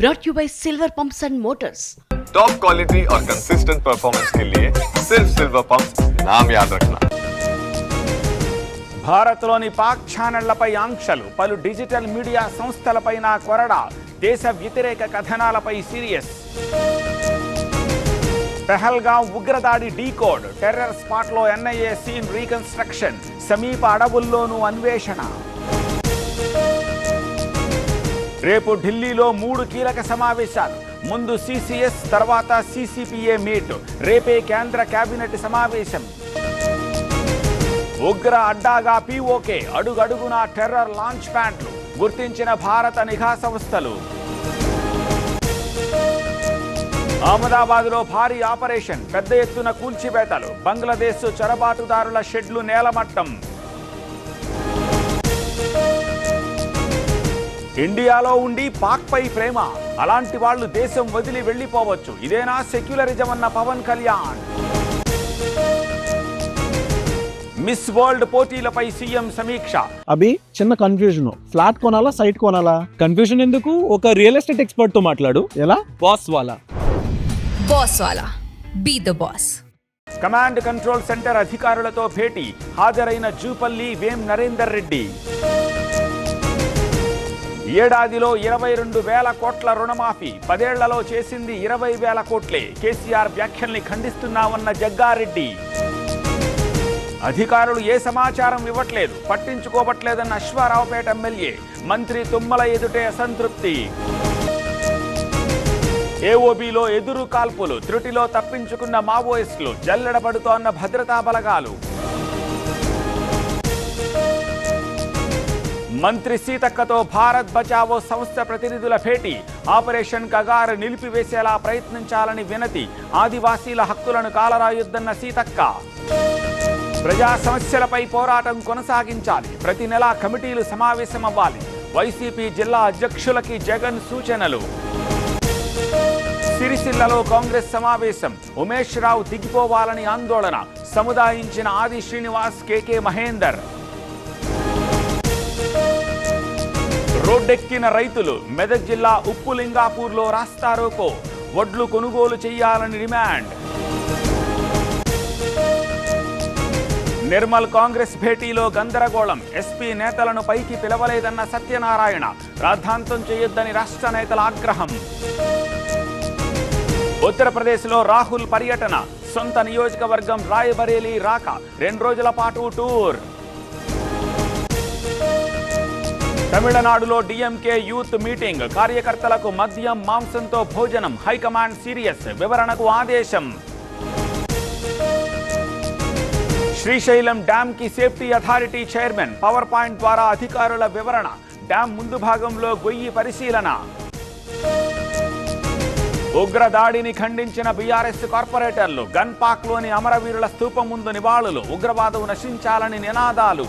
brought you by Silver Pumps and Motors. Top quality और consistent performance के लिए सिर्फ सिल्वर पंप्स नाम याद रखना। భారత్లోని పాక్ ఛానళ్లపై ఆంక్షలు, పలు డిజిటల్ మీడియా సంస్థలపైన కొరడా, దేశ వ్యతిరేక కథనాలపై సీరియస్. పెహల్గాం ఉగ్రదాడి డీకోడ్, టెర్రర్ స్పాట్లో ఎన్ఐఏ సీన్ రీకన్స్ట్రక్షన్, సమీప అడవుల్లోనూ అన్వేషణ. రేపు ఢిల్లీలో 3 కీలక సమావేశాలు. ముందు సిసిఎస్, తర్వాత సిసిపిఏ మీట్. రేపే కేంద్ర కేబినెట్ సమావేశం. ఉగ్ర అడ్డాగా పీఓకే, అడుగడుగున టెర్రర్ లాంచ్ ప్యాడ్లు, గుర్తించిన భారత నిఘా సంస్థలు. అహ్మదాబాద్లో భారీ ఆపరేషన్, పెద్ద ఎత్తున కూల్చివేతలు, బంగ్లాదేశ్ చొరబాటుదారుల షెడ్లు నేలమట్టం. ఇండియాలో ఉండి పాక్పై ప్రేమ, అలాంటి వాళ్ళు దేశం వదిలి వెళ్లిపోవచ్చు, ఇదేనా సెక్యులరిజం అన్న పవన్ కళ్యాణ్. మిస్ వరల్డ్ పోటీలపై సీఎం సమీక్ష. అభి చిన్న కన్ఫ్యూజన్, ఫ్లాట్ కొనాలా సైట్ కొనాలా? కన్ఫ్యూజన్ ఎందుకు, ఒక రియల్ ఎస్టేట్ ఎక్స్పర్ట్ తో మాట్లాడు. ఎలా? బాస్ వాలా. Be the boss. Command control center అధికారులతో భేటీ, హాజరైన జూపల్లి వేం నరేందర్ రెడ్డి. ఏడాదిలో 22,000 కోట్ల రుణమాఫీ, 10 ఏళ్లలో చేసింది 20,000 కోట్లే. కేసీఆర్ వ్యాఖ్యల్ని ఖండిస్తున్నామన్న జగ్గారెడ్డి. అధికారులు ఏ సమాచారం ఇవ్వట్లేదు, పట్టించుకోవట్లేదన్న అశ్వారావుపేట ఎమ్మెల్యే. మంత్రి తుమ్మల ఎదుటే అసంతృప్తి. ఏఓబీలో ఎదురు కాల్పులు, త్రుటిలో తప్పించుకున్న మావోయిస్టులు, జల్లెడపడుతోన్న భద్రతా బలగాలు. మంత్రి సీతక్కతో భారత్ బచావో సంస్థ ప్రతినిధుల భేటీ. ఆపరేషన్ కగారు నిలిపివేసేలా ప్రయత్నించాలని వినతి. ఆదివాసీల హక్కులను కాలరాయొద్దన్న సీతక్క. ప్రజా సమస్యలపై పోరాటం కొనసాగించాలి, ప్రతి నెలా కమిటీలు సమావేశమవ్వాలి. వైసీపీ జిల్లా అధ్యక్షులకి జగన్ సూచనలు. సిరిసిల్లలో కాంగ్రెస్ సమావేశం, ఉమేష్ రావు దిగిపోవాలని ఆందోళన. సముదాయించిన ఆది శ్రీనివాస్, కేకే మహేందర్. రోడ్డెక్కిన రైతులు, మెదక్ జిల్లా ఉప్పులింగాపూర్లో రాస్తారోకో. వడ్లు కొనుగోలు చేయాలని డిమాండ్. నిర్మల్ కాంగ్రెస్ భేటీలో గందరగోళం, ఎస్పీ నేతలను పైకి పిలవలేదన్న సత్యనారాయణ. రాద్ధాంతం చేయొద్దని రాష్ట్ర నేతల ఆగ్రహం. ఉత్తరప్రదేశ్లో రాహుల్ పర్యటన, సొంత నియోజకవర్గం రాయ్బరేలీ రాక, 2 రోజుల పాటు టూర్. తమిళనాడులో డిఎంకే యూత్ మీటింగ్, కార్యకర్తలకు మద్యం మాంసంతో భోజనం. హైకమాండ్ సీరియస్, వివరణకు ఆదేశం. శ్రీశైలం డ్యామ్ కి safety authority chairman, power point ద్వారా అధికారుల వివరణ. డ్యామ్ ముందు భాగంలో గొయ్యి పరిశీలన. ఉగ్రదాడిని ఖండించిన బీఆర్ఎస్ కార్పొరేటర్లు, గన్ పాక్ లోని అమరవీరుల స్తూపం ముందు నివాళులు. ఉగ్రవాదం నశించాలని నినాదాలు.